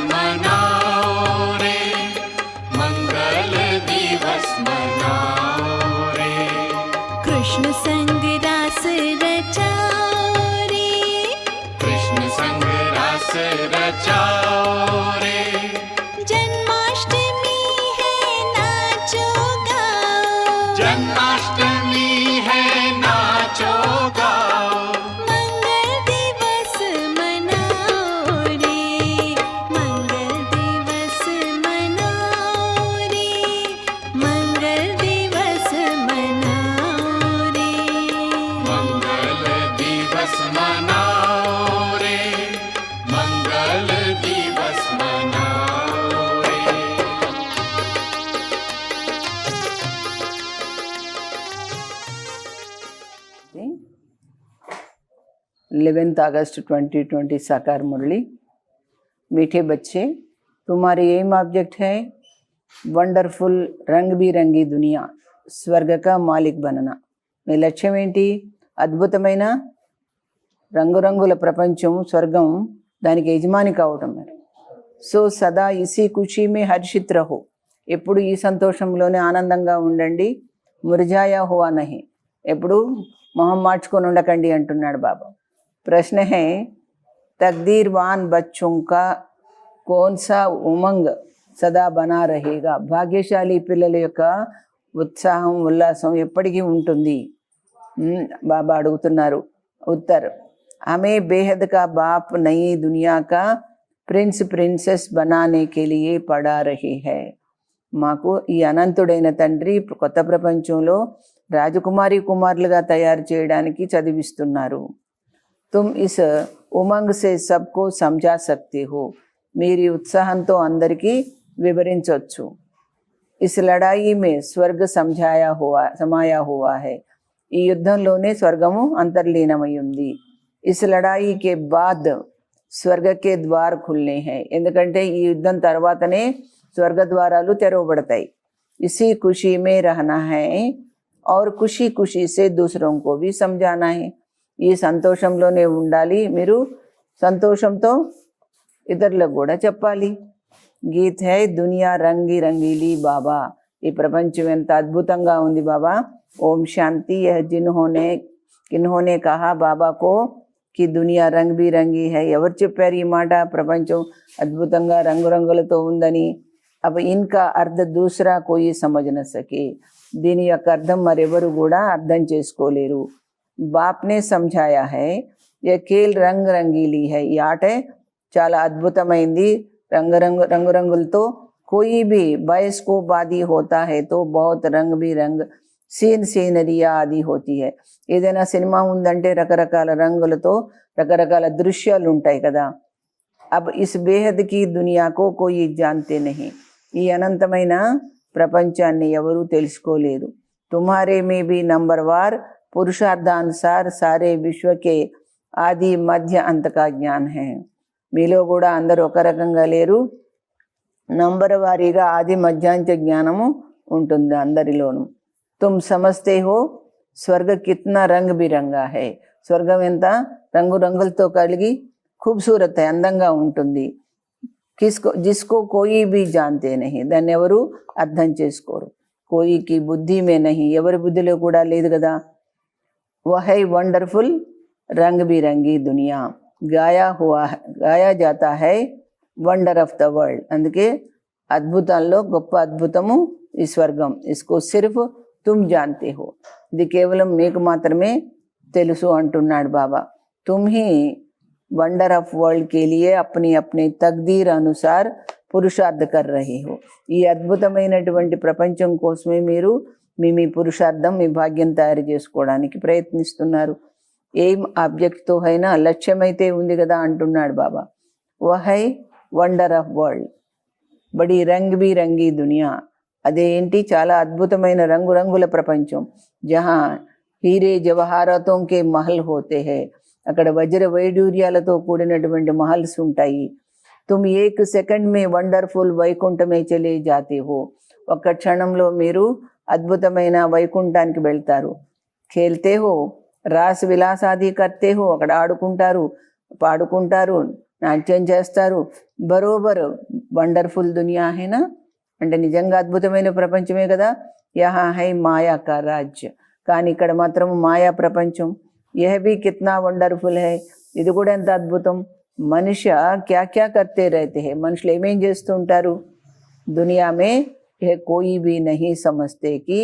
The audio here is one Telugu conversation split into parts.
मनाओ रे, मंगल दिवस मनाओ रे। कृष्ण संग रास रचाओ रे, कृष्ण संग रास रचाओ रे। जन्माष्टमी है नाचो गाओ, जन्माष्टमी है नाचो गाओ। मंगल दिवस मनाओ रे, मंगल दिवस मनाओ रे, मंगल दिवस मनाओ रे। मंगल दिवस मनाओ रे, मंगल दिवस मनाओ रे। 11 अगस्त 2020 साकार मुरली। मीठे बच्चे, तुम्हारी एम ऑब्जेक्ट है వండర్ఫుల్ రంగ్ బిరంగి దునియా, స్వర్గక మాలిక్ బనన. మీ లక్ష్యం ఏంటి? అద్భుతమైన రంగురంగుల ప్రపంచం, స్వర్గం, దానికి యజమాని కావటం. సో సదా ఇసి ఖుషీ మే హర్షిత్ రహో, ఎప్పుడు ఈ సంతోషంలోనే ఆనందంగా ఉండండి. ముర్జాయా హువా నహి, ఎప్పుడు మొహం మార్చుకొని ఉండకండి అంటున్నాడు బాబా. ప్రశ్న హై, తక్దీర్వాన్ బచ్చోं का कौन सा उमंग సదా బనా రహేగా, భాగ్యశాలి పిల్లల యొక్క ఉత్సాహం ఉల్లాసం ఎప్పటికీ ఉంటుంది. బాబా అడుగుతున్నారు. ఉత్తర్, హమే బేహద్ కా బాప్ నయీ దునియా కా ప్రిన్స్ ప్రిన్సెస్ బనానే కే లియే పడా రహీ హై. మాకు ఈ అనంతుడైన తండ్రి కొత్త ప్రపంచంలో రాజకుమారి కుమారులుగా తయారు చేయడానికి చదివిస్తున్నారు. తుమ్ ఇస్ ఉమంగ్ సే సబ్కో సమझा सकते हो, మీరు ఈ ఉత్సాహంతో అందరికీ వివరించవచ్చు. ఇస్ లడాయి మే స్వర్గ సమాయా హువా హై, ఈ యుద్ధంలోనే స్వర్గము అంతర్లీనమై ఉంది. ఇస్ లడాయి కే బాద్ స్వర్గ కే ద్వార్ ఖుల్నే హై, ఎందుకంటే ఈ యుద్ధం తర్వాతనే స్వర్గ ద్వారాలు తెరవబడతాయి. ఇసి ఖుషీ మే రహనా హై ఔర్ ఖుషీ ఖుషీ సే దూసరోं को भी समझाना है, ఈ సంతోషంలోనే ఉండాలి, మీరు సంతోషంతో ఇతరులకు కూడా చెప్పాలి. గీత్ హై దునియా రంగి రంగీలి బాబా, ఈ ప్రపంచం ఎంత అద్భుతంగా ఉంది బాబా. ఓం శాంతి. యహ్ కిన్హోనే కహా బాబా కో కి దునియా రంగ్ బిరంగి హై, ఎవరు చెప్పారు ఈ మాట? ప్రపంచం అద్భుతంగా రంగురంగులతో ఉందని. అబ్ ఇన్కా అర్థ దూసరా కోయి సమజ్ న సకే, దీని యొక్క అర్థం మరెవరు కూడా అర్థం చేసుకోలేరు. బాప్నే సమझाया है ये खेल రంగ్ రంగీలి హై, ఈ ఆట చాలా అద్భుతమైంది, రంగురంగులతో. కోయి भी బయస్కోపాది होता है तो बहुत रंग बिरंग సీనరియా ఆది హోతీ హై. ఏదైనా సినిమా ఉందంటే రకరకాల రంగులతో రకరకాల దృశ్యాలు ఉంటాయి కదా. అబ్ ఇస్ బేహద్ కి దునియాకో కోయి జాన్తే నహీ, ఈ అనంతమైన ప్రపంచాన్ని ఎవరూ తెలుసుకోలేదు. తుమ్హారే మే భీ నంబర్వార్ పురుషార్థానుసార్ సారే విశ్వకే ఆది మధ్య అంతకా జ్ఞాన్ హై, మీలో కూడా అందరూ ఒక రకంగా లేరు, నంబర్ వారీగా ఆది మధ్యాంత జ్ఞానము ఉంటుంది అందరిలోనూ. తుమ్ సమస్తే హో స్వర్గ కిత్నా రంగ్ బిరంగా హై, స్వర్గం ఎంత రంగురంగులతో కలిగి ఖూబ్సూరత్ హై, అందంగా ఉంటుంది. జిస్కో కోయి భీ జాన్తే నహీ, దాన్ని ఎవరు అర్థం చేసుకోరు. కోయికి బుద్ధి మే నహీ, ఎవరి బుద్ధిలో కూడా లేదు కదా. వహై వండర్ఫుల్ రంగ్ బిరంగి దునియా గాయా జాతా హై వండర్ ఆఫ్ ద వరల్డ్, అందుకే అద్భుతాల్లో గొప్ప అద్భుతము ఈ స్వర్గం. ఇస్కో సిర్ఫ్ తుమ్ జాన్తే హో, ఇది కేవలం మీకు మాత్రమే తెలుసు అంటున్నాడు బాబా. తుమ్ హీ వండర్ ఆఫ్ వరల్డ్ కే లియే అప్నీ అప్నీ తక్దీర్ అనుసార్ పురుషార్థ కర్ రహే హో, ఈ అద్భుతమైనటువంటి ప్రపంచం కోసమే మీరు మీ పురుషార్థం, మీ భాగ్యం తయారు చేసుకోవడానికి ప్రయత్నిస్తున్నారు. ఏం ఆబ్జెక్ట్తో అయినా లక్ష్యమైతే ఉంది కదా అంటున్నాడు బాబా. వహై వండర్ ఆఫ్ వరల్డ్, బడి రంగ్ బిరంగి దునియా, అదేంటి చాలా అద్భుతమైన రంగురంగుల ప్రపంచం. జహా హీరే జవహారతోం కే మహల్ హోతే హై, అక్కడ వజ్ర వైడూర్యాలతో కూడినటువంటి మహల్స్ ఉంటాయి. తుమ్ ఏక్ సెకండ్ మే వండర్ఫుల్ వైకుంఠమే చలే జాతే హో, ఒక్క క్షణంలో మీరు అద్భుతమైన వైకుంఠానికి వెళ్తారు. ఖేల్తే హో రాస్ విలాసాది కర్తే హో, అక్కడ ఆడుకుంటారు పాడుకుంటారు, నాట్యం చేస్తారు. బరోబర్ వండర్ఫుల్ దునియా హేనా, అంటే నిజంగా అద్భుతమైన ప్రపంచమే కదా. యహా హై మాయా కా రాజ్య, కానీ ఇక్కడ మాత్రం మాయా ప్రపంచం. యహ భీ కిత్నా వండర్ఫుల్ హై, ఇది కూడా ఎంత అద్భుతం. మనుష్య క్యా క్యా కర్తే రహతే హై, మనుషులు ఏమేం చేస్తూ ఉంటారు. దునియా మే యह कोई भी नहीं समझते कि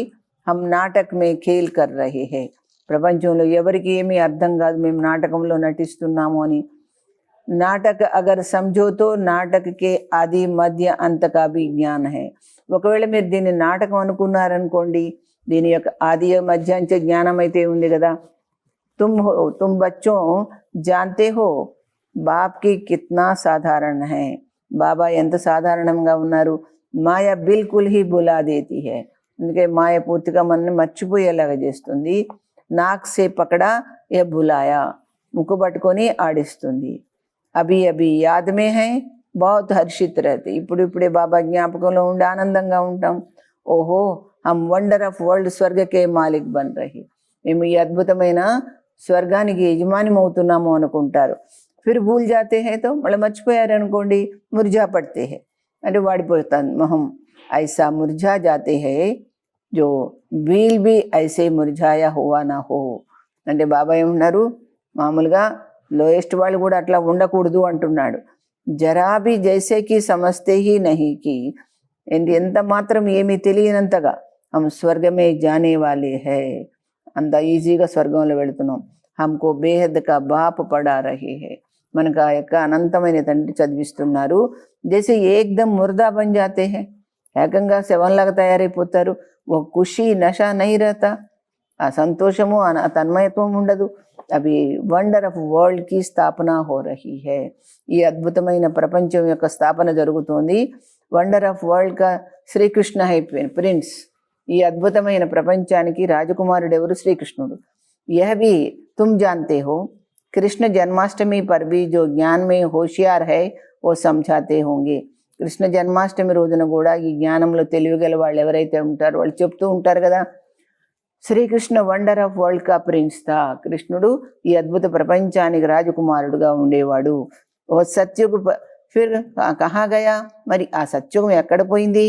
हम నాటక్ మే ఖేల్ కర్ రహే హై, ప్రపంచంలో ఎవరికి ఏమీ అర్థం కాదు మేము నాటకంలో నటిస్తున్నాము అని. నాటక అగర్ సమझो तो నాటక కే ఆది మధ్య అంత కా భీ జ్ఞాన్ హై. ఒకవేళ మీరు దీన్ని నాటకం అనుకున్నారనుకోండి, దీని యొక్క ఆది మధ్య అంచె జ్ఞానం అయితే ఉంది కదా. తుమ్ బచ్చో జాన్తే హో బాప్ కి కిత్నా సాధారణ హై, బాబా ఎంత సాధారణంగా ఉన్నారు. మాయ బిల్కుల్ హీ బులా దేతి హై, అందుకే మాయ పూర్తిగా మనల్ని మర్చిపోయేలాగా చేస్తుంది. నాక్ సే పకడా ఏ బులాయా, ముక్కు పట్టుకొని ఆడిస్తుంది. అభి అభి యాద్ మే హై బహుత్ హర్షిత్ రహతే, ఇప్పుడిప్పుడే బాబా జ్ఞాపకంలో ఉండి ఆనందంగా ఉంటాం. ఓహో హమ్ వండర్ ఆఫ్ వరల్డ్ స్వర్గకే మాలిక్ బన్ రహి, మేము ఈ అద్భుతమైన స్వర్గానికి యజమాని అవుతున్నాము అనుకుంటారు. ఫిర్ భూల్ జాతే హై తో, మళ్ళీ మర్చిపోయారు అనుకోండి, ముర్జా పడితే హై అంటే వాడిపోతాను మొహం. ఐసా ముర్జా జాతే హై జో వీల్ బి ఐసే ముర్జాయా హువా నా హో, అంటే బాబా ఏమన్నారు, మామూలుగా లోయెస్ట్ వాళ్ళు కూడా అట్లా ఉండకూడదు అంటున్నాడు. జరాబీ జైసేకి సమస్తే హీ నహీకి, ఎంత మాత్రం ఏమీ తెలియనంతగా హమ్ స్వర్గమే జానే వాలే హై, అంత ఈజీగా స్వర్గంలో వెళుతున్నాం. హమ్కో బేహద్ కా బాప్ పడా రహే హై, మనకు ఆ యొక్క అనంతమైన తండ్రి చదివిస్తున్నారు. జైసే ఏకదమ్ ముర్దా బన్ జాతే హై, ఏకంగా శవంలాగా తయారైపోతారు. ఓ ఖుషి నషా నహీ రహతా, ఆ సంతోషము ఆ తన్మయత్వం ఉండదు. అవి వండర్ ఆఫ్ వరల్డ్ కి స్థాపన హో రహీ హై, ఈ అద్భుతమైన ప్రపంచం యొక్క స్థాపన జరుగుతోంది. వండర్ ఆఫ్ వరల్డ్ కా శ్రీకృష్ణ హై ప్రిన్స్, ఈ అద్భుతమైన ప్రపంచానికి రాజకుమారుడు ఎవరు, శ్రీకృష్ణుడు. యహ భీ తుమ్ జాన్తే హో, కృష్ణ జన్మాష్టమి పర్ భీ జో జ్ఞాన్ మే హోషియార్ హై ఓ సమझाते होंगे, కృష్ణ జన్మాష్టమి రోజున కూడా ఈ జ్ఞానంలో తెలివిగల వాళ్ళు ఎవరైతే ఉంటారో వాళ్ళు చెప్తూ ఉంటారు కదా, శ్రీకృష్ణ వండర్ ఆఫ్ వరల్డ్ కా ప్రిన్స్ థా, కృష్ణుడు ఈ అద్భుత ప్రపంచానికి రాజకుమారుడుగా ఉండేవాడు. ఓ సత్యుగ్ ఫిర్ కహా గయా, మరి ఆ సత్యుగం ఎక్కడ పోయింది.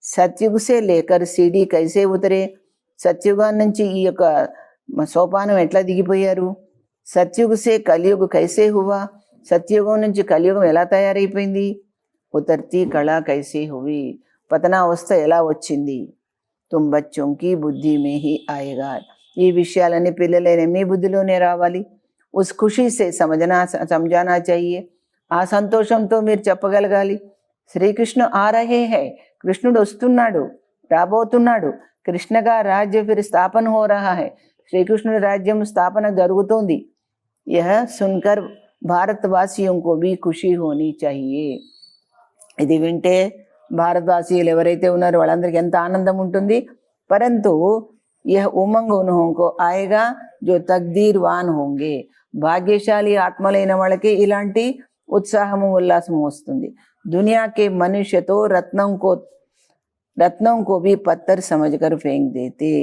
సత్యుగ్ సే లేకర్ సీడీ కైసే ఉతరే, సత్యుగాన్ నుంచి ఈ యొక్క సోపానం ఎట్లా దిగిపోయారు. సత్యుగ్ సే కలియుగ్ కైసే హువా, సత్యుగం నుంచి కలియుగం ఎలా తయారైపోయింది. ఉతర్తి కళా కైసే హువి, పతనావస్థ ఎలా వచ్చింది. తుమ్ బచ్చోంకి బుద్ధి మే హీ ఆయేగా, ఈ విషయాలన్నీ పిల్లలైన మీ బుద్ధిలోనే రావాలి. ఉస్ ఖుషీ సే సమజానా చాహియే, ఆ సంతోషంతో మీరు చెప్పగలగాలి. శ్రీకృష్ణ ఆ రహే హై, కృష్ణుడు వస్తున్నాడు, రాబోతున్నాడు. కృష్ణగా రాజ్య ఫిర్ స్థాపన హో రహా హై, శ్రీకృష్ణుడి రాజ్యం స్థాపన జరుగుతోంది. యహ సున్కర్ భారతవాసియోం కో భీ ఖుషీ హోనీ చాహియే, ఇది వింటే భారతవాసీయులు ఎవరైతే ఉన్నారో వాళ్ళందరికీ ఎంత ఆనందం ఉంటుంది. పరంతు యహ ఉమంగ్ ఉన్హోంకో ఆయేగా జో తక్దీర్వాన్ హోంగే, భాగ్యశాలి ఆత్మలైన వాళ్ళకి ఇలాంటి ఉత్సాహము ఉల్లాసము వస్తుంది. దునియాకే మనుష్యతో రత్నం కో భీ పత్తర్ సమజ్కర్ ఫేంక్ దేతే,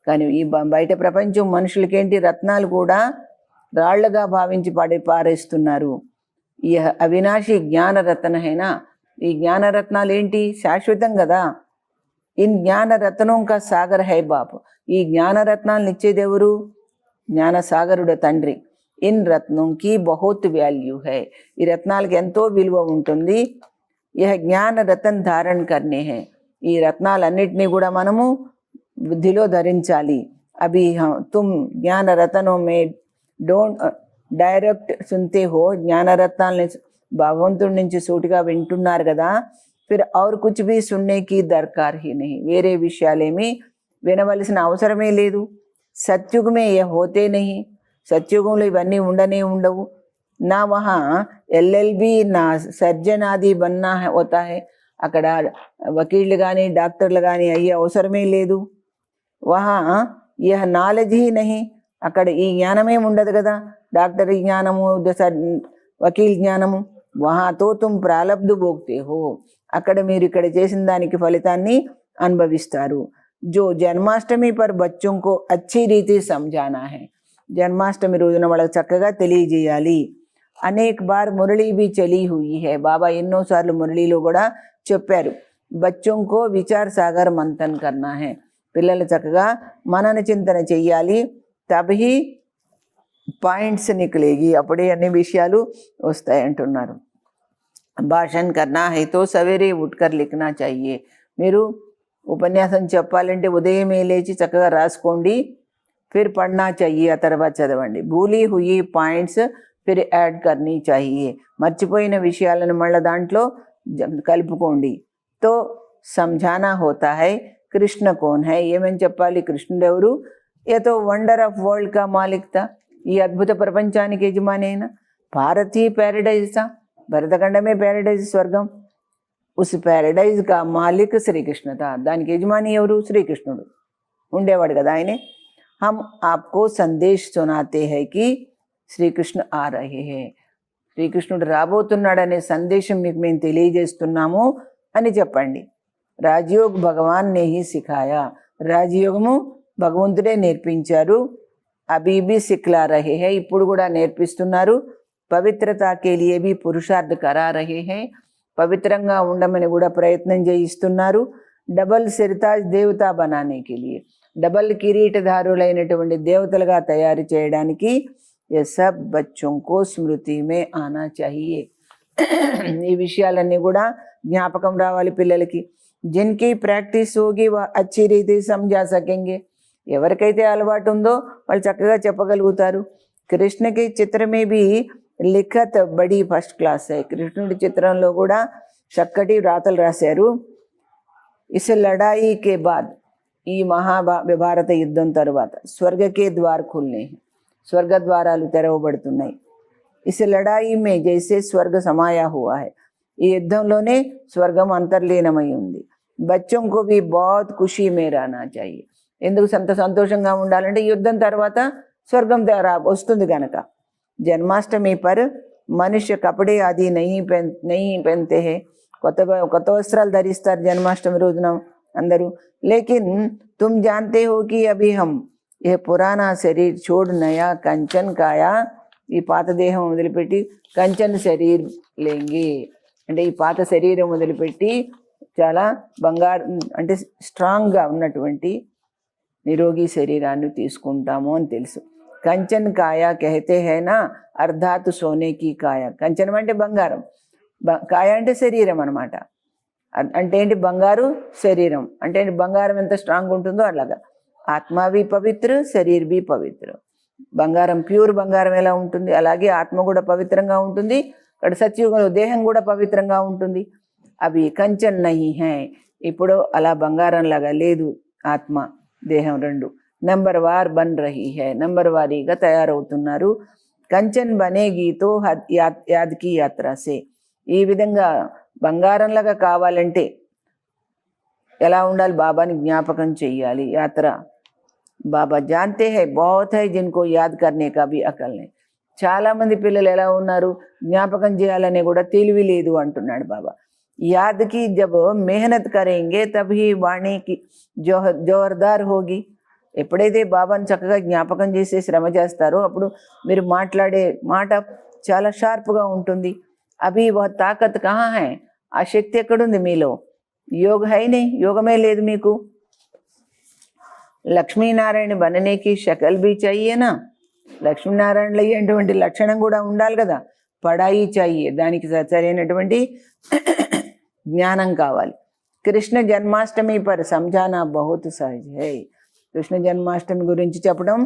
కానీ ఈ బయట ప్రపంచం మనుషులకేంటి, రత్నాలు కూడా రాళ్లుగా భావించి పారేస్తున్నారు. ఈ అవినాశి జ్ఞానరత్న హైనా, ఈ జ్ఞానరత్నాలు ఏంటి, శాశ్వతం కదా. ఇన్ జ్ఞానరత్నం కా సాగర్ హై బాప్, ఈ జ్ఞానరత్నాలను ఇచ్చేది ఎవరు, జ్ఞానసాగరుడు తండ్రి. ఇన్ రత్నం కి బహుత్ వాల్యూ హై, ఈ రత్నాలకి ఎంతో విలువ ఉంటుంది. యహ జ్ఞాన రతన్ ధారణ కర్నే హై, ఈ రత్నాలన్నిటినీ కూడా మనము బుద్ధిలో ధరించాలి. అభి తుమ్ జ్ఞాన రతనో మే డోంట్ డైరెక్ట్ సున్తే హో, జ్ఞానరత్నాలని భగవంతుడి నుంచి సూటిగా వింటున్నారు కదా. ఫిర్ ఔర్ కుచ్ భీ సున్నేకి దర్కార్ హీ నహీ, వేరే విషయాలేమీ వినవలసిన అవసరమే లేదు. సత్యుగమే ఏ హోతే నహీ, సత్యుగంలో ఇవన్నీ ఉండనే ఉండవు. నా వహా ఎల్ఎల్బి నా సర్జన్ ఆది బన్నా హోతా హై, అక్కడ వకీళ్ళు కానీ డాక్టర్లు కానీ అయ్యే అవసరమే లేదు. వహా యహ నాలెడ్జ్ హీ నహీ, అక్కడ ఈ జ్ఞానమే ఉండదు కదా, డాక్టర్ జ్ఞానము వకీల్ జ్ఞానము. వహాతో తుమ్ ప్రాలబ్ధ భోగ్తే హో, అక్కడ మీరు ఇక్కడ చేసిన దానికి ఫలితాన్ని అనుభవిస్తారు. జో జన్మాష్టమి పర్ బచ్చోం కో అచ్చి రీతి సమझाना है, జన్మాష్టమి రోజున వాళ్ళకి చక్కగా తెలియజేయాలి. అనేక బార్ మురళి भी चली हुई है బాబా ఎన్నోసార్లు మురళిలో కూడా చెప్పారు बच्चों को विचार सागर मंथन करना है పిల్లలు చక్కగా మనన చింతన చెయ్యాలి తబహి పాయింట్స్ నికలేగి అప్పుడే అన్ని విషయాలు వస్తాయి అంటున్నారు భాషణ करना है तो सवेरे उठकर लिखना चाहिए మీరు ఉపన్యాసం చెప్పాలంటే ఉదయమే లేచి చక్కగా రాసుకోండి ఫిర్ పढ़ना चाहिए ఆ తర్వాత చదవండి భూలి హుయి పాయింట్స్ ఫిర్ యాడ్ करनी चाहिए మర్చిపోయిన విషయాలను మళ్ళీ దాంట్లో కలుపుకోండి తో समझाना होता है कृष्ण कौन है ఏమని చెప్పాలి కృష్ణుడు ఎవరు ये तो वंडर ऑफ वर्ल्ड का मालिक था ఈ అద్భుత ప్రపంచానికి యజమాని అయిన భారతీ ప్యారడైజ్ था భరతఖండమే ప్యారడైజ్ స్వర్గం उस पैराडाइज का मालिक श्री कृष्ण था దానికి యజమాని ఎవరు శ్రీకృష్ణుడు ఉండేవాడు కదా ఆయనే हम आपको संदेश सुनाते हैं कि श्री कृष्ण आ रहे हैं శ్రీకృష్ణుడు రాబోతున్నాడనే సందేశం మీకు మేము తెలియజేస్తున్నాము అని చెప్పండి రాజయోగ్ భగవాన్ నే హీ సిఖాయా రాజయోగము భగవంతుడే నేర్పించారు అభీ భీ సిఖ్లా రహే హై ఇప్పుడు కూడా నేర్పిస్తున్నారు పవిత్రతా కే లియే భీ పురుషార్థ్ కరా రహే హై పవిత్రంగా ఉండమని కూడా ప్రయత్నం చేయిస్తున్నారు డబల్ సిరతాజ్ దేవతా బనానేకి లియే డబల్ కిరీటధారులైనటువంటి దేవతలుగా తయారు చేయడానికి ये सब बच्चों को स्मृति में आना चाहिए ఈ విషయాలన్నీ కూడా జ్ఞాపకం రావాలి పిల్లలకి जिनकी प्रैक्टिस होगी वह अच्छी रीति समझा सकेंगे ఎవరికైతే అలవాటు ఉందో వాళ్ళు చక్కగా చెప్పగలుగుతారు కృష్ణకి చిత్రమే भी लिखत बड़ी फर्स्ट क्लास है కృష్ణుడి చిత్రంలో కూడా చక్కటి వ్రాతలు రాశారు इस लड़ाई के बाद ఈ మహాభారత యుద్ధం తర్వాత స్వర్గకే ద్వార్ ఖుల్నే స్వర్గ ద్వారాలు తెరవబడుతున్నాయి इस लड़ाई में जैसे स्वर्ग समाया हुआ है ఈ యుద్ధంలోనే స్వర్గం అంతర్లీనమై ఉంది बच्चों को भी बहुत खुशी में रहना चाहिए ఎందుకు సంతోషంగా ఉండాలంటే యుద్ధం తర్వాత స్వర్గం వస్తుంది కనుక जन्माष्टमी पर मनुष्य कपड़े आदि नहीं पहनते हैं కొత్త వస్త్రాలు ధరిస్తారు జన్మాష్టమి రోజున అందరూ लेकिन तुम जानते हो कि अभी हम यह पुराना शरीर छोड़ नया कंचन काया ఈ పాత దేహం వదిలిపెట్టి కంచన్ శరీర్ లేంగి అంటే ఈ పాత శరీరం వదిలిపెట్టి చాలా బంగారు అంటే స్ట్రాంగ్గా ఉన్నటువంటి నిరోగి శరీరాన్ని తీసుకుంటాము అని తెలుసు కంచన్ కాయ कहते हैं ना అర్ధాత్ సోనేకి కాయ కంచనం అంటే బంగారం కాయ అంటే శరీరం అనమాట అంటే ఏంటి బంగారు శరీరం అంటే ఏంటి బంగారం ఎంత స్ట్రాంగ్ ఉంటుందో అలాగా ఆత్మ भी పవిత్ర శరీర్ भी పవిత్ర బంగారం ప్యూర్ బంగారం ఎలా ఉంటుంది అలాగే ఆత్మ కూడా పవిత్రంగా ఉంటుంది ఇక్కడ సత్యుగంలో దేహం కూడా పవిత్రంగా ఉంటుంది అవి కంచన్ నహీ హై ఇప్పుడు అలా బంగారం లాగా లేదు ఆత్మ దేహం రెండు నంబర్ వార్ బన్ రహీ హై నంబర్ వారీగా తయారవుతున్నారు కంచన్ బనేగి తో యాద్కి యాత్రసే ఈ విధంగా బంగారంలాగా కావాలంటే ఎలా ఉండాలి బాబాని జ్ఞాపకం చెయ్యాలి యాత్ర బాబా జాన్తే హై బహుత్ హై జిన్కో యాద్ కర్నే కా భీ అకల్ నే చాలా మంది పిల్లలు ఎలా ఉన్నారు జ్ఞాపకం చేయాలనే కూడా తెలివి లేదు అంటున్నాడు బాబా యాద్ కి జబ్ మెహనత్ కరేంగే తభీ వాణి కి జోర్దార్ హోగి ఎప్పుడైతే బాబాని చక్కగా జ్ఞాపకం చేసే శ్రమ చేస్తారో అప్పుడు మీరు మాట్లాడే మాట చాలా షార్ప్గా ఉంటుంది అభి వహ తాకత్ కహా హై ఆ శక్తి ఎక్కడుంది మీలో योग है ही नहीं యోగమే లేదు మీకు లక్ష్మీనారాయణ బననేకి షకల్ भी चाहिए ना లక్ష్మీనారాయణలు అయ్యేటువంటి లక్షణం కూడా ఉండాలి కదా పడాయి चाहिए దానికి సరైనటువంటి జ్ఞానం కావాలి కృష్ణ జన్మాష్టమి పర్ సమझाना बहुत सहज है కృష్ణ జన్మాష్టమి గురించి చెప్పడం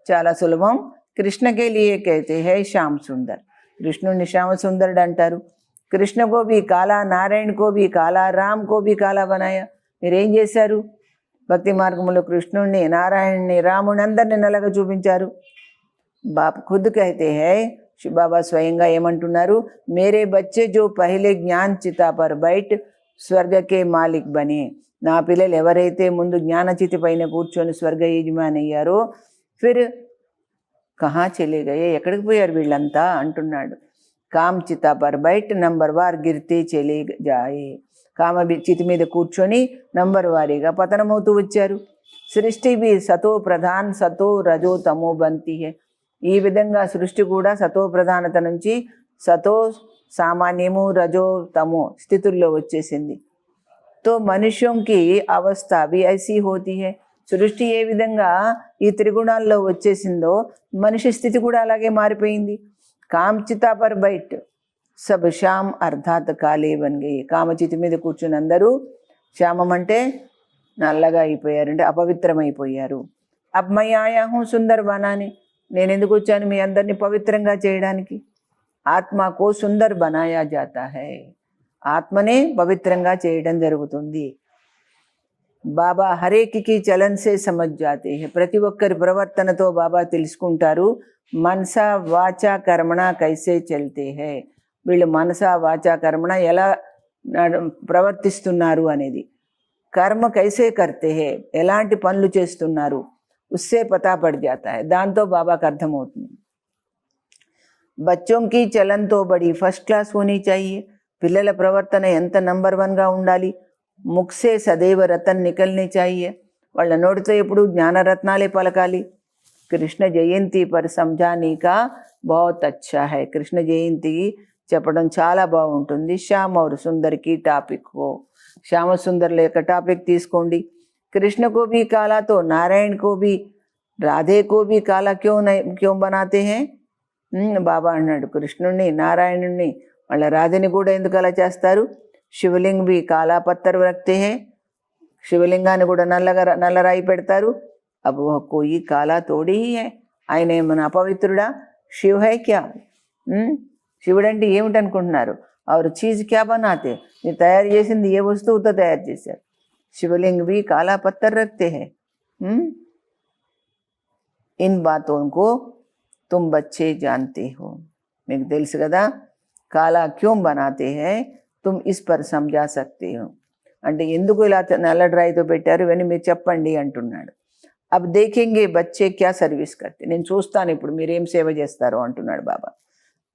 చాలా సులభం కృష్ణకే లియే कहते हैं శ్యామ్ సుందర్ కృష్ణుడిని శ్యామ సుందరుడు అంటారు కృష్ణ को भी काला नारायण को भी काला राम को भी काला बनाया మీరేం చేశారు భక్తి మార్గంలో కృష్ణుడిని నారాయణని రాముని అందరిని నల్లగా చూపించారు బాప్ ఖుద్ कहते हैं శివ బాబా స్వయంగా ఏమంటున్నారు మేరే బచ్చే జో పహలే జ్ఞాన్ చితా పర్ బైట్ స్వర్గకే మాలిక్ బనే నా పిల్లలు ఎవరైతే ముందు జ్ఞానచితి పైన కూర్చొని స్వర్గ యజమాని అయ్యారో ఫిర్ కహా చలే గయే ఎక్కడికి పోయారు వీళ్ళంతా అంటున్నాడు కామ్ చితా పర్ బైట్ నంబర్ వార్ గిరితే చలే జాయే కామ చితి మీద కూర్చొని నంబర్ వారీగా పతనమవుతూ వచ్చారు సృష్టి भी సతో ప్రధాన్ సతో రజో తమో బంతి హే ఈ విధంగా సృష్టి కూడా సతో ప్రధానత నుంచి సతో సామాన్యము రజో తమో స్థితుల్లో వచ్చేసింది. तो मनुष्यों की अवस्था भी ऐसी होती है. సృష్టి ఏ విధంగా ఈ త్రిగుణాల్లో వచ్చేసిందో మనిషి స్థితి కూడా అలాగే మారిపోయింది. కామచితా పర్ బైట్ సబ్ శ్యామ్ అర్థాత్ కాలే బన్ గయే. కామచితి మీద కూర్చుని అందరూ శ్యామం అంటే నల్లగా అయిపోయారు, అంటే అపవిత్రమైపోయారు. అబ్ మై ఆయా హూ సుందర్ బనాని. నేను ఎందుకు వచ్చాను మీ అందరినీ పవిత్రంగా చేయడానికి. ఆత్మకో సుందర్ బనాయా జాతా హై. ఆత్మనే పవిత్రంగా చేయడం జరుగుతుంది. బాబా హరేకి చలన్ సే సమజ్ జాతే హై. ప్రతి ఒక్కరి ప్రవర్తనతో బాబా తెలుసుకుంటారు. మనసా వాచా కర్మణ కైసే చల్తే హై. వీళ్ళు మనసా వాచా కర్మణ ఎలా ప్రవర్తిస్తున్నారు అనేది. కర్మ కైసే కర్తే హై, ఎలాంటి పనులు చేస్తున్నారు, ఉస్సే పతా పడ్ జాతా హై. దాంతో బాబాకు అర్థమవుతుంది. బచ్చోం కి చలన్ తో బడి ఫస్ట్ క్లాస్ హోనీ చాహియే. పిల్లల ప్రవర్తన ఎంత నంబర్ 1గా ఉండాలి. ముఖ్సే సదైవ రతన్ నికల్ని చాహియే. వాళ్ళ నోటితో ఎప్పుడు జ్ఞానరత్నాలే పలకాలి. కృష్ణ జయంతి పర్ సమఝానే కా బహుత్ అచ్చా హై. కృష్ణ జయంతి చెప్పడం చాలా బాగుంటుంది. శ్యామ్ और సుందర్ की టాపిక్ हो. శ్యామ సుందర్ల యొక్క టాపిక్ తీసుకోండి. कृष्ण को भी काला तो नारायण को भी राधे को भी काला क्यों बनाते हैं. బాబా అన్నాడు కృష్ణుణ్ణి నారాయణుణ్ణి వాళ్ళ రాధని కూడా ఎందుకు అలా చేస్తారు. శివలింగ్ బి కాలా పత్తర్ రక్తే హే. శివలింగాన్ని కూడా నల్లరాయి పెడతారు. అబ్ వహ్ కోయి కాలా తోడి హీ హై. ఆయన ఏమన్నా అపవిత్రుడా. శివ హై క్యా. శివుడంటే ఏమిటనుకుంటున్నారు. ఆరు చీజ్ క్యా బనాతే. మీరు తయారు చేసింది ఏ వస్తువుతో తయారు చేశారు. శివలింగ్ బి కాలా పత్తర్ రక్తే హై. ఇన్ బాతోं को तुम बच्चे जानते हो. మీకు తెలుసు కదా. కాలా క్యోం బనాతే హై తుమ్ ఇస్ పర్ సమజా సక్తే హో. అంటే ఎందుకు ఇలా నల్లడ్రాయితో పెట్టారు ఇవన్నీ మీరు చెప్పండి అంటున్నాడు. అబ్ దేఖెంగే బచ్చే క్యా సర్వీస్ కర్తే. నేను చూస్తాను ఇప్పుడు మీరేం సేవ చేస్తారో అంటున్నాడు బాబా.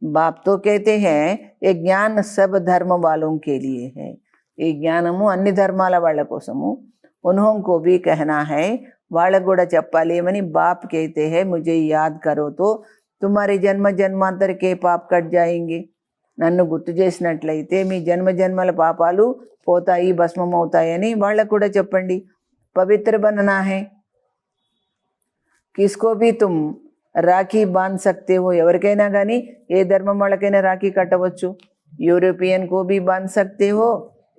బాప్ తో कहते हैं ये ज्ञान सब धर्म वालों के लिए है. ఈ జ్ఞానము అన్ని ధర్మాల వాళ్ళ కోసము. उन्हों को भी कहना है, వాళ్ళకు కూడా చెప్పాలి ఏమని. బాప్ कहते हैं मुझे याद करो तो तुम्हारे जन्म जन्मांतर के पाप कट जाएंगे. నన్ను గుర్తు చేసినట్లయితే మీ జన్మ జన్మల పాపాలు పోతాయి, భస్మం అవుతాయని వాళ్ళకు కూడా చెప్పండి. పవిత్ర బననా హై. కిస్కో భీ తుమ్ రాఖీ బాంధ్ సక్తే హో. ఎవరికైనా కానీ ఏ ధర్మం వాళ్ళకైనా రాఖీ కట్టవచ్చు. యూరోపియన్ కో భీ బాంధ్ సక్తే హో,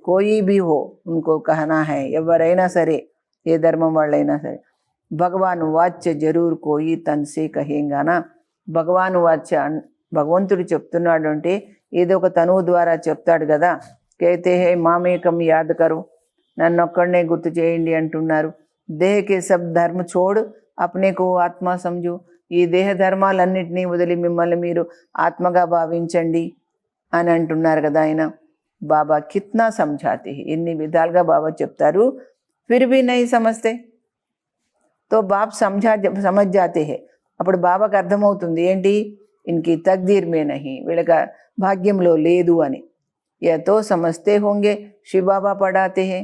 కోయి భీ హో ఉన్కో కహనా హై. ఎవరైనా సరే ఏ ధర్మం వాళ్ళైనా సరే. భగవాన్ వాచ్య జరూర్ కోయి తన్సే కహేంగానా. భగవాన్ వాచ్య భగవంతుడు చెప్తున్నాడు అంటే ఏదో ఒక తనువు ద్వారా చెప్తాడు కదా. కైతే హే మామేకం యాద్ కరు. నన్ను ఒక్కడనే గుర్తు చేయండి అంటున్నారు. దేహకే సబ్ ధర్మ చోడ్ అప్నేకు ఆత్మ సమజు. ఈ దేహ ధర్మాలన్నింటినీ వదిలి మిమ్మల్ని మీరు ఆత్మగా భావించండి అని అంటున్నారు కదా ఆయన. బాబా కిత్నా సమझाते हैं. ఎన్ని విధాలుగా బాబా చెప్తారు. ఫిర్ భీ నహీ సమజ్తే తో బాప్ సమझ जाते हैं. అప్పుడు బాబాకు అర్థమవుతుంది ఏంటి. ఇన్కి తక్దీర్ మే నహీ, వీళ్ళకి భాగ్యంలో లేదు అని. యతో సమస్తే హోంగే శివబాబా పడాతే హే.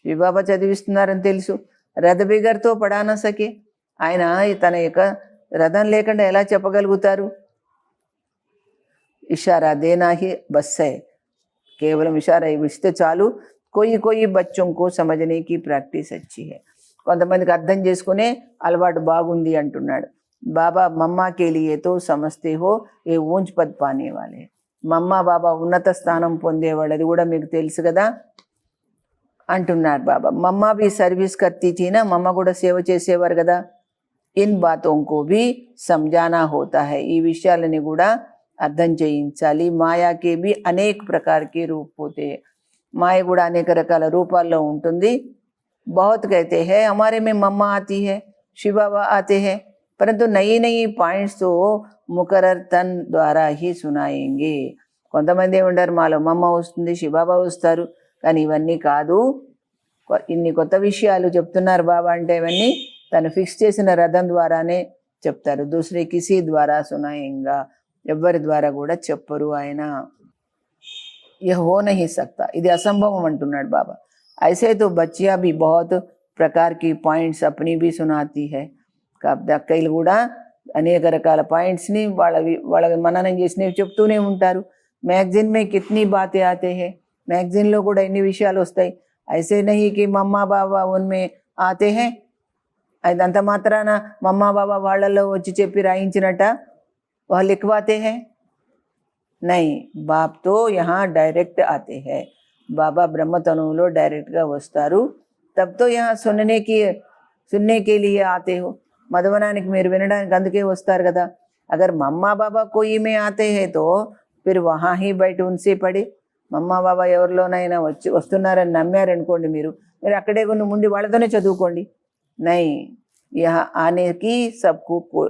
శివబాబా చదివిస్తున్నారని తెలుసు. రథ బిగర్తో పడానా సకే. ఆయన తన యొక్క రథం లేకుండా ఎలా చెప్పగలుగుతారు. ఇషారా దేనా హీ బస్ హై. కేవలం ఇషారా ఇస్తే చాలు. కోయి బచ్చోం కో సమझने की ప్రాక్టీస్ అచ్చి హై. కొంతమందికి అర్థం చేసుకునే అలవాటు బాగుంది అంటున్నాడు బాబా. మమ్మా కే లియే తో సమస్తే హో ఏ ఊంచ్ పద్ పానే వాలే. మమ్మా బాబా ఉన్నత స్థానం పొందేవాళ్ళు, అది కూడా మీకు తెలుసు కదా అంటున్నారు బాబా. మమ్మా బి సర్వీస్ కర్తీ థీ నా. మమ్మ కూడా సేవ చేసేవారు కదా. In బాతోం co Bhi సమझाना హోతా high. ఈ విషయాలని కూడా అర్థం చేయించాలి. మాయాకే బి అనేక ప్రకారకే రూప్ పోతే. మాయ కూడా అనేక రకాల రూపాల్లో ఉంటుంది. बहुत कहते हैं हमारे में मम्मा आती है, शिव बाबा आते हैं, परंतु नई नई पॉइंट्स तो मुकर्रर तन ద్వారా ही सुनाएंगे. కొంతమంది ఏమంటారు మాలో మమ్మ వస్తుంది, శివబాబా వస్తారు, కానీ ఇవన్నీ కాదు. ఇన్ని కొత్త విషయాలు చెప్తున్నారు బాబా అంటే ఇవన్నీ తను ఫిక్స్ చేసిన రథం ద్వారానే చెప్తారు. దూసరే కిసి ద్వారా సునాయింగా, ఎవ్వరి ద్వారా కూడా చెప్పరు ఆయన. यह हो नहीं सकता, ఇది అసంభవం అంటున్నాడు బాబా. ऐसे तो बच्चियाँ भी बहुत प्रकार की पॉइंट्स अपनी भी सुनाती है. అక్కలు కూడా అనేక రకాల పాయింట్స్ని వాళ్ళ మననం చేసినవి చెప్తూనే ఉంటారు. मैगजीन में कितनी बातें आते हैं, मैगजीन లో కూడా ఎన్ని విషయాలు వస్తాయి. ऐसे नहीं कि మమ్మా బాబా उनमें आते हैं, అదంత మాత్రాన మమ్మా బాబా వాళ్ళల్లో వచ్చి చెప్పి రాయించినట్ట वह लिखवाते हैं, नहीं, बाप तो यहाँ डायरेक्ट आते हैं. బాబా బ్రహ్మ తనువులో డైరెక్ట్గా వస్తారు. తబ్ తో यहाँ सुनने के लिए आते हो, మధువనానికి మీరు వినడానికి అందుకే వస్తారు కదా. అగర్ మమ్మా బాబా కోయి మే ఆతే హై తో फिर वहाँ ही बैठ उनसे पढ़े. మమ్మా బాబా ఎవరిలోనైనా వస్తున్నారని నమ్మారనుకోండి, మీరు అక్కడే కొన్ని ముందు వాళ్ళతోనే చదువుకోండి. నై, यहाँ आने की सबको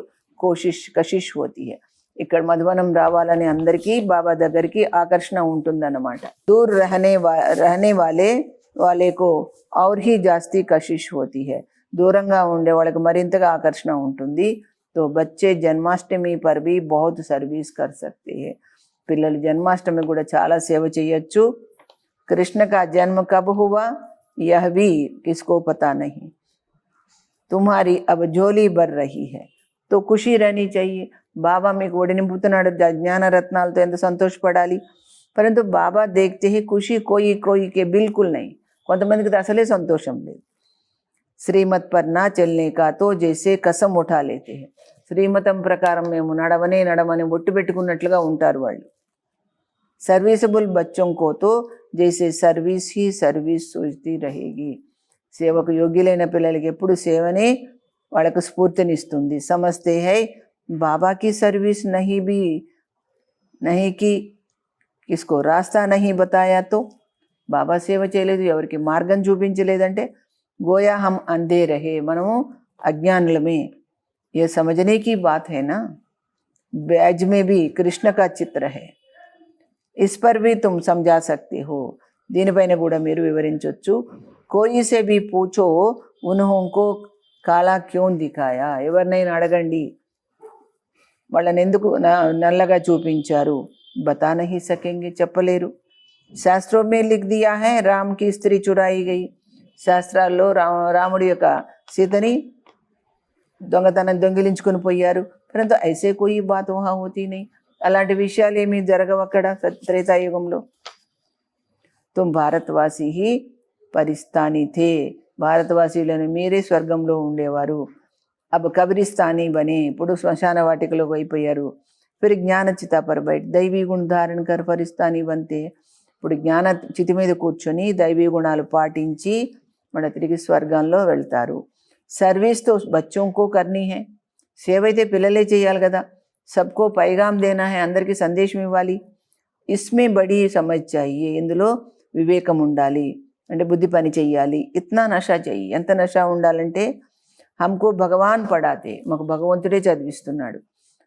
కషిష్ होती है. ఇక్కడ మధువనం రావాలని అందరికీ బాబా దగ్గరికి ఆకర్షణ ఉంటుందన్నమాట. దూర్ रहने वाले को और ही जास्ती कशिश होती है. దూరంగా ఉండే వాళ్ళకి మరింతగా ఆకర్షణ ఉంటుంది. तो बच्चे जन्माष्टमी पर भी बहुत सर्विस कर सकते हैं. పిల్లలు జన్మాష్టమి కూడా చాలా సేవ చేయొచ్చు. కృష్ణ కా జన్మ కబ్ హువా యహ్ భీ కిస్కో పతా नहीं. तुम्हारी अब झोली भर रही है तो खुशी रहनी चाहिए. బాబా మీకు ఒడి నింపుతున్నాడు జ్ఞాన రత్నాలతో, ఎంత సంతోషపడాలి. పరంతు బాబా దేఖ్తే హై ఖుషి కోయికే బిల్కుల్ నహీ. కొంతమందికి అసలే సంతోషం లేదు. శ్రీమత్ పర్ నా చల్నే కా తో జైసే కసం ఉఠా లేతే హై. శ్రీమతం ప్రకారం మేము నడమని ఒట్టు పెట్టుకున్నట్లుగా ఉంటారు వాళ్ళు. సర్వీసబుల్ బచ్చోं को तो जैसे सर्विस ही सर्विस सोचती रहेगी. సేవకు యోగ్యులైన పిల్లలకి ఎప్పుడు సేవనే వాళ్ళకు స్ఫూర్తినిస్తుంది. సమస్తే హై బాబాకి సర్వీస్ నహీ కి కిస్కో రాస్తా నహీ బతాయా తో, బాబా సేవ చేయలేదు, ఎవరికి మార్గం చూపించలేదంటే గోయా హమ్ అంధే రహే, మనము అజ్ఞానులమే. ये समझने की बात है ना. बैज में भी कृष्ण का चित्र है, इस पर भी तुम समझा सकते हो. దీనిపైన కూడా మీరు వివరించవచ్చు. कोई से भी पूछो उन्होंको काला क्यों दिखाया, ఎవరినైనా అడగండి వాళ్ళని ఎందుకు నల్లగా చూపించారు. బతా नहीं सकेंगे, చెప్పలేరు. శాస్త్రం में लिख दिया है राम की स्त्री चुराई गई. శాస్త్రాల్లో రాముడి యొక్క సీతని దొంగిలించుకొని పోయారు. పరంతు ఐసే కోయి బాత్ వహా హోతీ నహీ. అలాంటి విషయాలు ఏమీ జరగవు అక్కడ త్రేతాయుగంలో. తుమ్ భారతవాసి హీ పరిస్థానీ థే, భారతవాసీలను మీరే స్వర్గంలో ఉండేవారు. అబ్ కబ్రిస్తానీ బనే, ఇప్పుడు శ్మశాన వాటికలోకి అయిపోయారు. ఫిర్ జ్ఞాన చితా పర్ బైట్ దైవీ గుణ ధారణ కర్ పరిస్థానీ బంతే. ఇప్పుడు జ్ఞాన చితి మీద కూర్చొని దైవీ గుణాలు పాటించి మన తిరిగి స్వర్గంలో వెళ్తారు. सर्विस तो बच्चों को करनी है, సేవ అయితే పిల్లలే చేయాలి కదా. सबको पैगाम देना है, అందరికీ సందేశం ఇవ్వాలి. इसमें बड़ी समझ चाहिए, ఇందులో వివేకం ఉండాలి, అంటే బుద్ధి పని చెయ్యాలి. ఇత్నా నషా చెయ్యి, ఎంత నషా ఉండాలంటే हमको భగవాన్ పడాతే, మాకు భగవంతుడే చదివిస్తున్నాడు.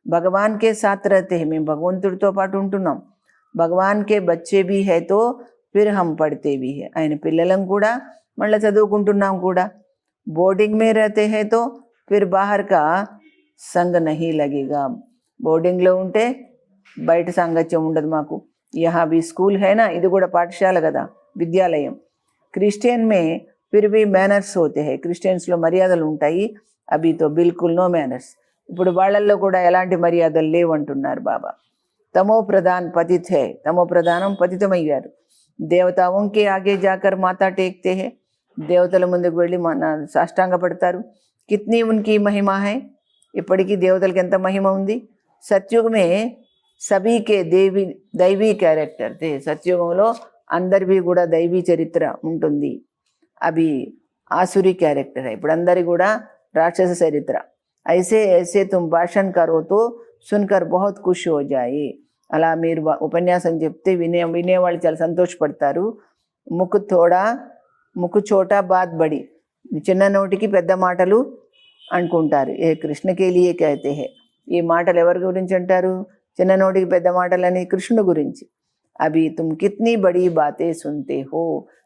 భగవాన్ కే సాత్ రహతే హై, మేము భగవంతుడితో పాటు ఉంటున్నాం. భగవాన్ కే బచ్చే భీ హై తో ఫిర్ హమ్ పढ़ते भी है, ఆయన పిల్లలం కూడా మళ్ళీ చదువుకుంటున్నాం కూడా. बोर्डिंग में रहते हैं तो फिर बाहर का संग नहीं लगेगा. బోర్డింగ్లో ఉంటే బయట సాంగత్యం ఉండదు మాకు. यहाँ भी स्कूल है ना, ఇది కూడా పాఠశాల కదా, విద్యాలయం. క్రిస్టియన్ మే ఫిర్ भी मैनर्स होते हैं, క్రిస్టియన్స్లో మర్యాదలు ఉంటాయి. అభి తో బిల్కుల్ నో मैनर्स, ఇప్పుడు వాళ్ళల్లో కూడా ఎలాంటి మర్యాదలు లేవంటున్నారు బాబా. తమో ప్రధాన్ పతిత్ హై, తమో ప్రధానం పతితమయ్యారు. దేవతాओं के आगे जाकर माथा टेकते हैं, దేవతల ముందుకు వెళ్ళి మన సాష్టాంగ పడతారు. కిత్నీ ఉన్కి మహిమా హై, ఇప్పటికీ దేవతలకి ఎంత మహిమ ఉంది. సత్యుగమే సభీకే దైవీ క్యారెక్టర్ తే, సత్యుగంలో అందరివి కూడా దైవీ చరిత్ర ఉంటుంది. అవి ఆసురి క్యారెక్టర్, ఇప్పుడు అందరి కూడా రాక్షస చరిత్ర. ఐసే ఐసే తుమ్ భాషణ్ కరో తో సున్కర్ బహుత్ ఖుష్ హో జాయే. అలా మీరు ఉపన్యాసం చెప్తే వినేవాళ్ళు చాలా సంతోషపడతారు. ముక్కు చోటా బాత్ బడి, చిన్న నోటికి పెద్ద మాటలు అనుకుంటారు. ఏ కృష్ణకే లియే కహతే హై, ఈ మాటలు ఎవరి గురించి అంటారు? చిన్న నోటికి పెద్ద మాటలని కృష్ణుడు గురించి. అభి తుమ్ కిత్నీ బడీ బాతే సున్తే హో,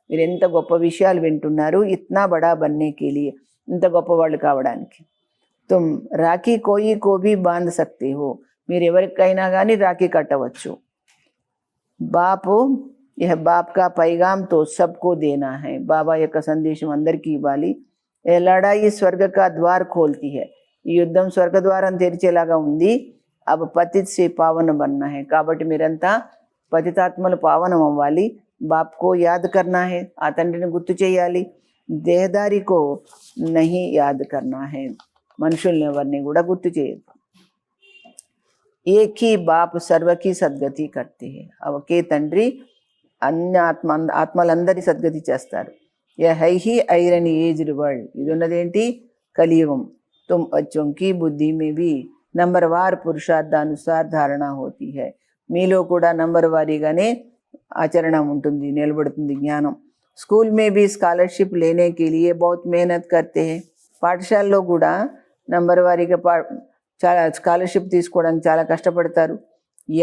మీరు ఎంత గొప్ప విషయాలు వింటున్నారు. ఇత్నా బడా బన్నే కే లియే, ఇంత గొప్పవాళ్ళు కావడానికి. తుమ్ రాఖీ కోయి కో భీ బాంధ్ సక్తే హో, మీరు ఎవరికైనా కానీ రాఖీ కట్టవచ్చు. బాపు यह बाप का पैगाम तो सबको देना है, బాబా యొక్క సందేశం అందరికీ ఇవ్వాలి. ఏ లడాయి స్వర్గ కా ద్వార్ ఖోల్తీ హై, ఈ యుద్ధం స్వర్గద్వారం తెరిచేలాగా ఉంది. అబ్ పతిత్ సే పావన బన్నా హై. కాబట్టి మీరంతా పతితాత్మలు పావనం అవ్వాలి. బాప్కో యాద్ కర్నా హై, ఆ తండ్రిని గుర్తు చేయాలి. దేహదారికో నహి యాద్ కర్నా హై, మనుషుల్ని ఎవరిని కూడా గుర్తు చేయదు. ఏక్ హీ బాప్ సర్వకి సద్గతి కర్తే హై. ఒకే తండ్రి అన్ని ఆత్మలందరి సద్గతి చేస్తారు. యह है ही आयरन एज्ड वर्ल्ड. ఇది ఉన్నదేంటి కలియుగం. तुम बच्चों की बुद्धि में भी नंबरवार పురుషార్థానుసార్ ధారణ होती है. మీలో కూడా నంబర్ వారీగానే ఆచరణ ఉంటుంది, నిలబడుతుంది జ్ఞానం. స్కూల్ మే भी స్కాలర్షిప్ లేనే के लिए बहुत मेहनत करते हैं. పాఠశాలలో కూడా నంబర్ వారీగా చాలా స్కాలర్షిప్ తీసుకోవడానికి చాలా కష్టపడతారు.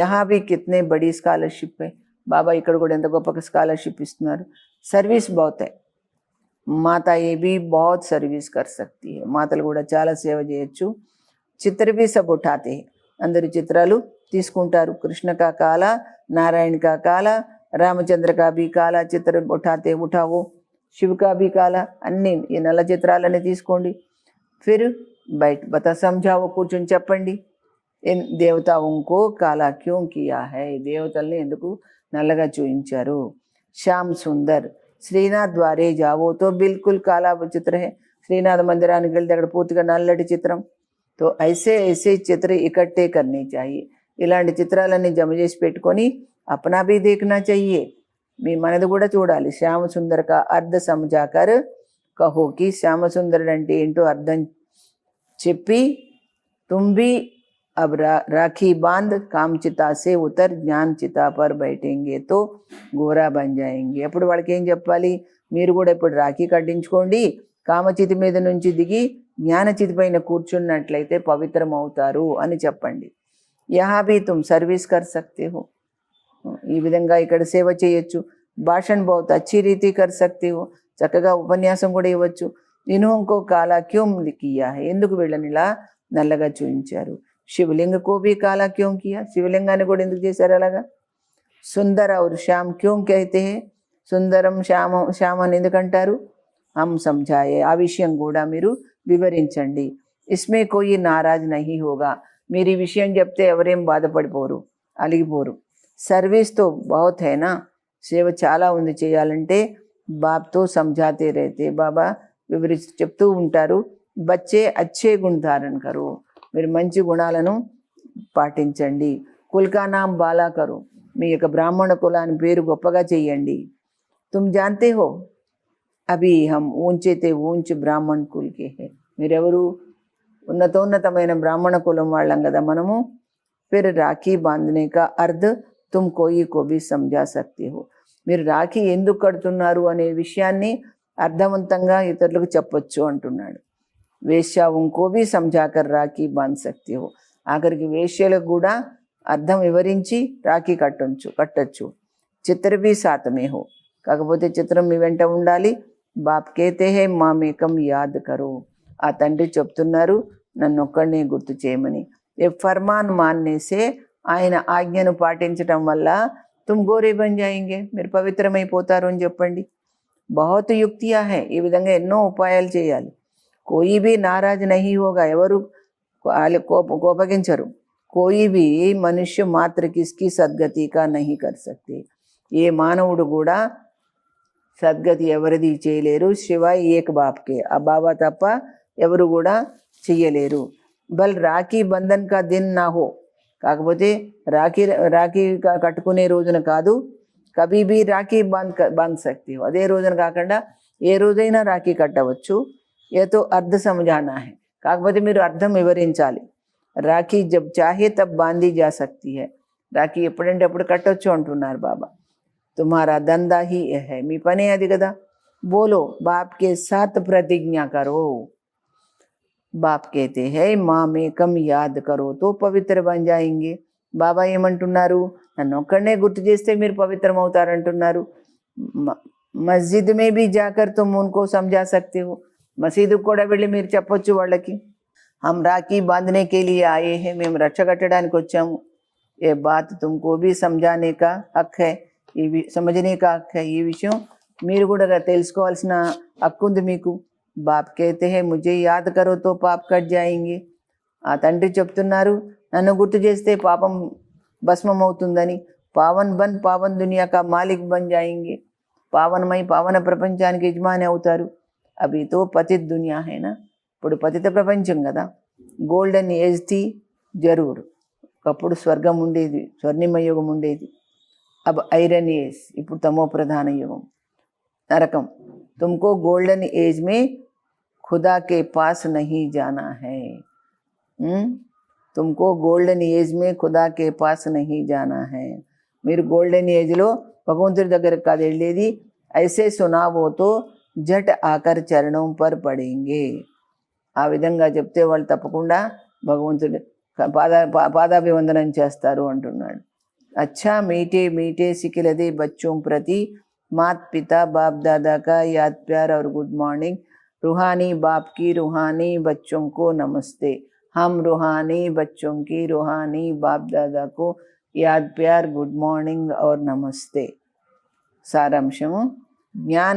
యహా भी कितने बड़ी स्कॉलरशिप है. బాబా ఇక్కడ కూడా ఎంత గొప్ప స్కాలర్షిప్ ఇస్తున్నారు. సర్వీస్ बहुत है. మాతా ఏ भी बहुत सर्विस कर सकती है. మాతలు కూడా చాలా సేవ చేయొచ్చు. చిత్ర भी सब उठाते हैं. అందరు చిత్రాలు తీసుకుంటారు. కృష్ణ కా కాలా, నారాయణ కా కాలా, రామచంద్ర కా भी కాలా చిత్ర ఉఠాతే ఉఠావో, శివ కా भी కాలా, అన్ని ఈ నల్ల చిత్రాలన్నీ తీసుకోండి. ఫిర్ బయట బతా సమझाओ, కూర్చొని చెప్పండి. దేవతాओं కాలా క్యోं కియా హై, దేవతల్ని ఎందుకు నల్లగా చూయించారు. శ్యామ్ సుందర్ శ్రీనాథ్ ద్వారే జావో తో బిల్కుల్ కాలా చిత్ర హై. శ్రీనాథ్ మందిరానికి వెళ్తే అక్కడ పూర్తిగా నల్లటి చిత్రం. తో ఐసే ఐసే చిత్ర ఇకట్టే కర్నీ చాయి. ఇలాంటి చిత్రాలన్నీ జమ చేసి పెట్టుకొని అప్నా భీ దేఖనా చెయ్యే, మీ మనది కూడా చూడాలి. శ్యామ సుందర్ కా అర్థ సమజాకర్ కహోకి, శ్యామ సుందరుడు అంటే ఏంటో అర్థం చెప్పి తుమ్ భీ अब राखी बांध काम चिता से उतर ज्ञान चिता पर बैठेंगे तो గోరా బన్ జాయేంగే. అప్పుడు వాళ్ళకి ఏం చెప్పాలి, మీరు కూడా ఇప్పుడు రాఖీ కట్టించుకోండి, కామచితి మీద నుంచి దిగి జ్ఞానచితి పైన కూర్చున్నట్లయితే పవిత్రం అవుతారు అని చెప్పండి. యహా భీ తుమ్ సర్వీస్ కర్ సక్తే హో, ఈ విధంగా ఇక్కడ సేవ చేయొచ్చు. భాషణ్ బహుత్ అచ్చి రీతి కర్ సక్తే హో, చక్కగా ఉపన్యాసం కూడా ఇవ్వచ్చు. ఇన్హోంకో కాలా క్యోం కియా హై, ఎందుకు వీళ్ళని ఇలా నల్లగా చూపించారు. శివలింగ కో భీ కాలా క్యోం కియా, శివలింగాన్ని కూడా ఎందుకు చేశారు అలాగా. సుందర ఔర్ శ్యామ్ క్యోం కహతే హై, సుందరం శ్యామ అని ఎందుకంటారు. హమ్ సమझाए, ఆ విషయం కూడా మీరు వివరించండి. ఇస్మే కోయి నారాజ్ నహీ హోగా, మీరు ఈ విషయం చెప్తే ఎవరేం బాధపడిపోరు, అలిగిపోరు. సర్వీస్ తో బహుత్ హైనా, సేవ చాలా ఉంది చేయాలంటే. బాప్తో సమझाते रहते, బాబా వివరించి చెప్తూ ఉంటారు. బచ్చే అచ్చే గుణ ధారణ కరు, మీరు మంచి గుణాలను పాటించండి. కుల్కా నామ్ బాలా కరు, మీ యొక్క బ్రాహ్మణ కులాన్ని పేరు గొప్పగా చెయ్యండి. తుమ్ జాన్తే హో అభి హమ్ ఊంచే తే ఊంచ్ బ్రాహ్మణ్ కుల్కే హే, మీరెవరు ఉన్నతోన్నతమైన బ్రాహ్మణ కులం వాళ్ళం కదా మనము. ఫిర్ రాఖీ బాంధనే కా అర్థ్ తుమ్ కోయి కో భీ సమझा సక్తే హో, మీరు రాఖీ ఎందుకు కడుతున్నారు అనే విషయాన్ని అర్థవంతంగా ఇతరులకు చెప్పొచ్చు అంటున్నాడు. వేశ్యావుంకో భీ సమझाकर రాఖీ బాంధ్ సక్తే హో, ఆఖరికి వేశ్యలకు కూడా అర్థం వివరించి రాఖీ కట్టొచ్చు. చిత్ర భీ సాతమే హో, కాకపోతే చిత్రం మీ వెంట ఉండాలి. బాప్ కేతే హే మామేకం యాద్ కరో, ఆ తండ్రి చెప్తున్నారు నన్ను ఒక్కడినే గుర్తు చేయమని. ఏ ఫర్మాన్ మాన్నేసే, ఆయన ఆజ్ఞను పాటించటం వల్ల తుమ్ గోరే బన్ జాయింగే, మీరు పవిత్రమైపోతారు అని చెప్పండి. బహుత్ యుక్తియా హై, ఈ విధంగా ఎన్నో ఉపాయాలు చేయాలి. కోయి భీ నారాజ్ నహీ హోగా, ఎవరు కోపగించరు. కోయి భీ మనుష్య మాత్ర కిస్కి సద్గతి కా నహీ కర్ సక్తే, ఏ మానవుడు కూడా సద్గతి ఎవరిది చేయలేరు. శివాయ్ ఏక్ బాప్కే, ఆ బాబా తప్ప ఎవరు కూడా చెయ్యలేరు. బల్ రాఖీ బంధన్ కా దిన్ నా హో, కాకపోతే రాఖీ కట్టుకునే రోజున కాదు. కభీ భీ రాఖీ బాంధ్ సక్తే హో, అదే రోజున కాకుండా ఏ రోజైనా రాఖీ కట్టవచ్చు. ఏతో అర్థ సమझाना है, కాకపోతే మీరు అర్థం వివరించాలి. రాఖీ జబ్ చాహే తబ్ బాంధీ జా సక్తి హై, రాఖీ ఎప్పుడంటే అప్పుడు కట్టొచ్చు అంటున్నారు బాబా. తుమ్హారా దందా హీ హై, మీ పనే అది కదా. బోలో బాప్కే సాత్ ప్రతిజ్ఞ కరో, బాప్ కేతే హై మామేకం యాద్ కరో తో పవిత్ర బన్ జాయింగే. బాబా ఏమంటున్నారు, నన్ను ఒక్కడనే గుర్తు చేస్తే మీరు పవిత్రం అవుతారంటున్నారు. మస్జిద్ మే భీ జాకర్ తుమ్ ఉన్కో సమझा సక్తే హో, మసీదుకు కూడా వెళ్ళి మీరు చెప్పొచ్చు వాళ్ళకి. హమ్ రాఖీ బాంధనే కే లియే ఆయే హే, మేము రక్ష కట్టడానికి వచ్చాము. ఏ బాత్ తుమ్కో భీ సమझाने का హక్ హై, సమझने का హక్ హై, ఈ విషయం మీరు కూడా తెలుసుకోవాల్సిన హక్కు ఉంది మీకు. బాప్ कहते हैं मुझे याद करो तो पाप कट जाएंगे. ఆ తండ్రి చెప్తున్నారు నన్ను గుర్తు చేస్తే పాపం భస్మం అవుతుందని. పావన్ బన్ పావన్ దునియా కా మాలిక్ బన్ జాయింగే. పావనమై పావన ప్రపంచానికి యజమాని అవుతారు. అవి తో పతిత్ దునియా హైనా, ఇప్పుడు పతిత ప్రపంచం కదా. గోల్డెన్ ఏజ్ థీ జరూర్, ఒకప్పుడు స్వర్గం ఉండేది, స్వర్ణిమ యుగం ఉండేది. अब आयरन एज, ఇప్పుడు తమో ప్రధాన యుగం, నరకం. तुमको गोल्डन एज में खुदा के पास नहीं जाना है. तुमको गोल्डन एज में खुदा के पास नहीं जाना है. మీరు గోల్డెన్ ఏజ్లో భగవంతుడి దగ్గరకు కాదు వెళ్ళేది. ఐసే సునావో తో జట్ ఆకర్ చరణం పర్ పడేంగే. ఆ విధంగా చెప్తే వాళ్ళు తప్పకుండా భగవంతుడి పాదాభివందనం చేస్తారు అంటున్నాడు. अच्छा मीठे मीठे सिखिलदे बच्चों प्रति मात पिता बाप दादा का याद प्यार और गुड मॉर्निंग. रूहानी बाप की रूहानी बच्चों को नमस्ते. हम रूहानी बच्चों की रूहानी बाप दादा को याद प्यार गुड मॉर्निंग और नमस्ते. सारांशము, ज्ञान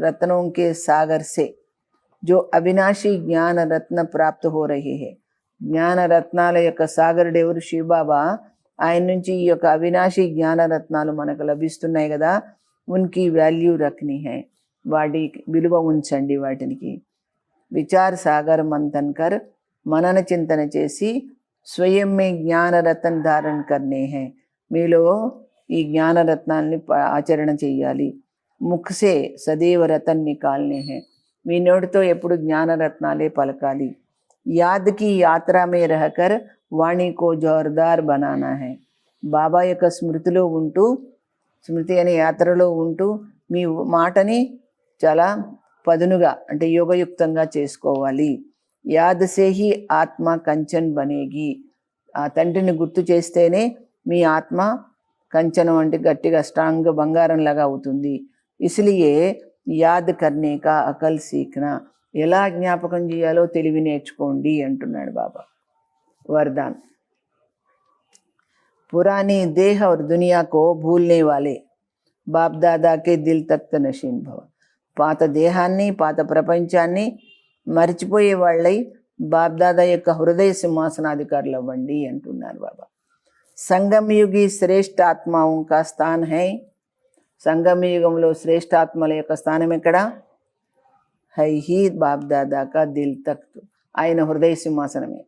रत्नों के सागर से जो अविनाशी ज्ञान रत्न प्राप्त हो रहे हैं. జ్ఞాన రత్నాల యొక్క సాగరుడు ఎవరు? శివబాబా. ఆయన నుంచి ఈ యొక్క అవినాశి జ్ఞానరత్నాలు మనకు లభిస్తున్నాయి కదా. ఉన్కి వాల్యూ రఖనీ హై, వాటి విలువ ఉంచండి వాటికి. విచార్ సాగర్ మంథన్ కర్, మనన చింతన చేసి స్వయం మే జ్ఞానరత్న ధారణ కర్నే హై, మీలో ఈ జ్ఞానరత్నాల్ని ఆచరణ చెయ్యాలి. ముఖ్సే సదైవ రతన్ నికాల్నే హై, మీ నోటితో ఎప్పుడు జ్ఞానరత్నాలే పలకాలి. యాద్ కి యాత్రా మే రహకర్ వాణి కో జోర్దార్ బనానా హై, బాబా యొక్క స్మృతిలో ఉంటూ, స్మృతి అనే యాత్రలో ఉంటూ మీ మాటని చాలా పదునుగా అంటే యోగయుక్తంగా చేసుకోవాలి. యాద్ సే హీ ఆత్మ కంచన్ బనేగి, ఆ తండ్రిని గుర్తు చేస్తేనే మీ ఆత్మ కంచనం అంటే గట్టిగా స్ట్రాంగ్ బంగారంలాగా అవుతుంది. ఇస్లియే యాద్ కర్నే కా అకల్ సీఖ్నా, ఎలా జ్ఞాపకం చేయాలో తెలివి నేర్చుకోండి అంటున్నాడు బాబా. वरदान, पुरानी देह और दुनिया को भूलने वाले बाप दादा के दिल तख्त नशीन भव. పాత దేహాన్ని పాత ప్రపంచాన్ని మర్చిపోయే వాళ్ళై బాప్దాదా యొక్క హృదయ సింహాసనాధికారులు అవ్వండి అంటున్నారు బాబా. సంగమయుగి శ్రేష్ఠ ఆత్మాओं का स्थान है. సంగమయుగంలో శ్రేష్ఠాత్మల యొక్క స్థానం ఎక్కడ? హై హీ బాప్దాదా కా దిల్ తఖ్త్, ఆయన హృదయ సింహాసనమే.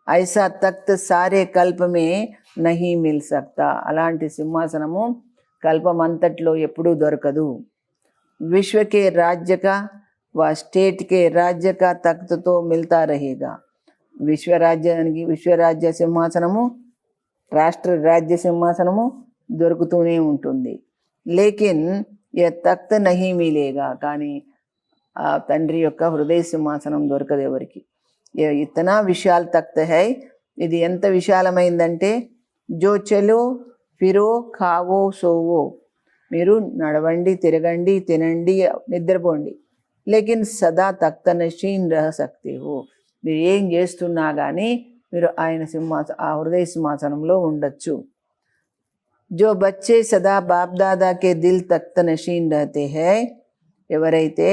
ఐసా తఖ్త్ సారే కల్ప మే నహీ మిల్ సక్తా, అలాంటి సింహాసనము కల్పమంతట్లో ఎప్పుడూ దొరకదు. విశ్వ కే రాజ్య కా వ స్టేట్ కే రాజ్య కా తఖ్త్ తో మిల్తా రహేగా. విశ్వరాజ్య సింహాసనము, రాష్ట్ర రాజ్య సింహాసనము దొరుకుతూనే ఉంటుంది. లేకిన్ ఏ తఖ్త్ నహీ మిలేగా, కానీ ఆ తండ్రి యొక్క హృదయ సింహాసనం దొరకదు ఎవరికి. ఇతనా విశాల్ తఖ్త్ హై, ఇది ఎంత విశాలమైందంటే జో చలో ఫిరో ఖావో సోవో, మీరు నడవండి, తిరగండి, తినండి, నిద్రపోండి. లేకిన్ సదా తఖ్త్ నషీన్ రహ సక్తే హో, మీరు ఏం చేస్తున్నా కానీ మీరు ఆయన ఆ హృదయ సింహాసనంలో ఉండొచ్చు. జో బచ్చే సదా బాప్ దాదా కే దిల్ తఖ్త్ నషీన్ రహతే హై, ఎవరైతే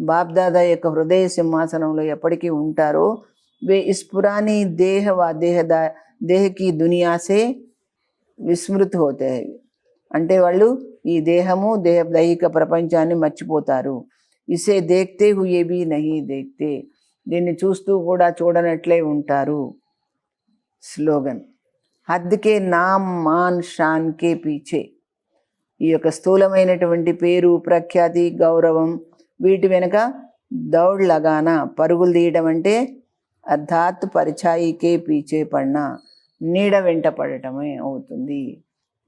బాప్దాదా యొక్క హృదయ సింహాసనంలో ఎప్పటికీ ఉంటారో వే ఇస్ పురానీ దేహ వ దేహ కి దునియా సే విస్మృత్ హోతే హై, అంటే వాళ్ళు ఈ దేహము దైహిక ప్రపంచాన్ని మర్చిపోతారు. ఇసే దేఖ్తే హుయే భీ నహీ దేఖ్తే, దీన్ని చూస్తూ కూడా చూడనట్లే ఉంటారు. స్లోగన్, హద్ కే నామ్ మాన్ షాన్ కే పీछे, ఈ యొక్క స్థూలమైనటువంటి పేరు ప్రఖ్యాతి గౌరవం వీటి వెనుక దౌడ్ లగానా, పరుగులు తీయడం అంటే అర్థాత్ పరిఛాయికే పీచే పడినా, నీడ వెంట పడటమే అవుతుంది.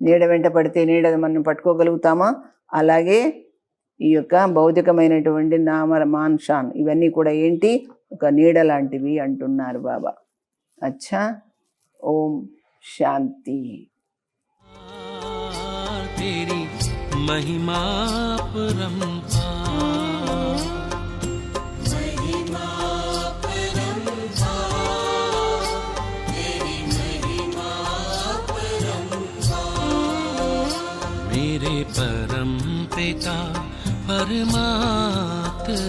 నీడ వెంట పడితే నీడ మనం పట్టుకోగలుగుతామా? అలాగే ఈ యొక్క భౌతికమైనటువంటి నామమాన్ షాన్ ఇవన్నీ కూడా ఏంటి? ఒక నీడ లాంటివి అంటున్నారు బాబా. అచ్చా, ఓం శాంతి. महिमा मेरे परम पिता परमात्मा